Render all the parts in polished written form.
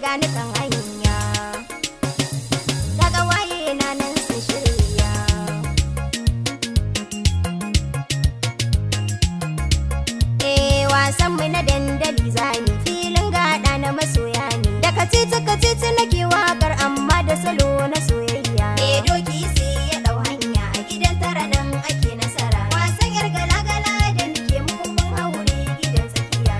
gani kan hanya. Daga waye na nan sun shirya. Wasan mu na dandali zani, filin gada na masoya ne. Da kacici nake wakar amma da salo na soyayya. Doki sai ya dau hanya, a gidan tara nan ake nasara. Wasan yar gala-gala da nake muku mun haure gidan tsakiya.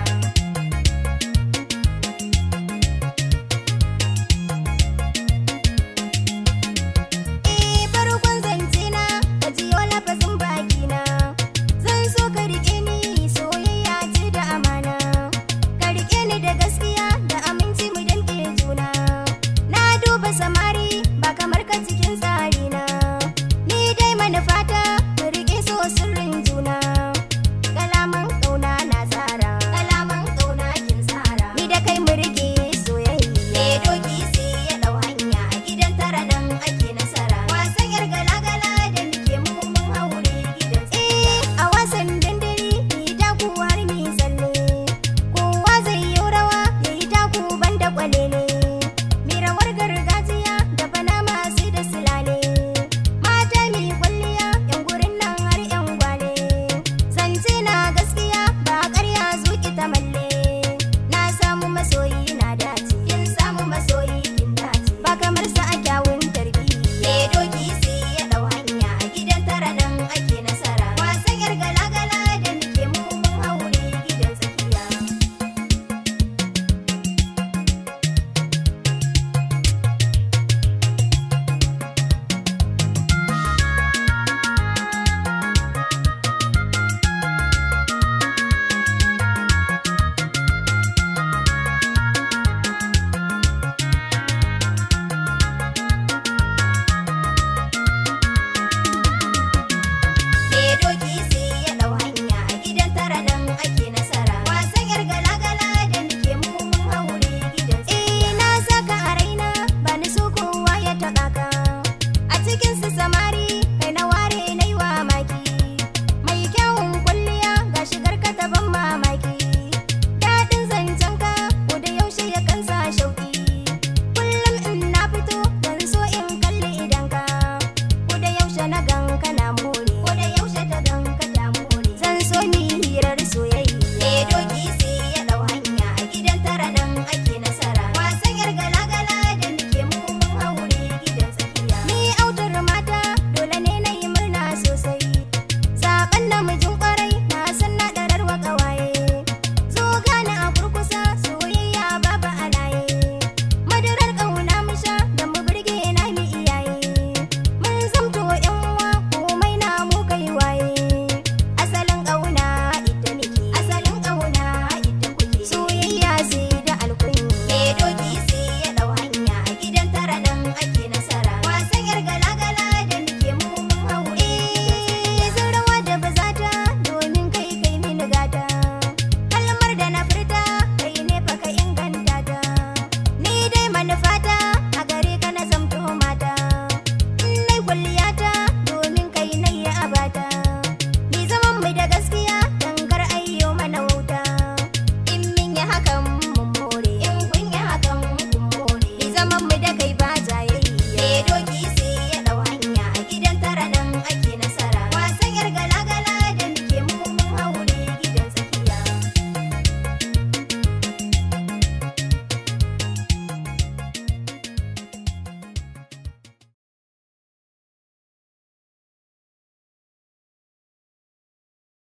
Farkon zance na ka jiyo lafazin bakina. Zan so ka rike ni, soyayya ce da amana. Ka rike ni da gaskiya da aminci mu danke juna. Na duba samari ba kamar ka cikin tsarina. Ni dai manufata mu rike so sirrin juna.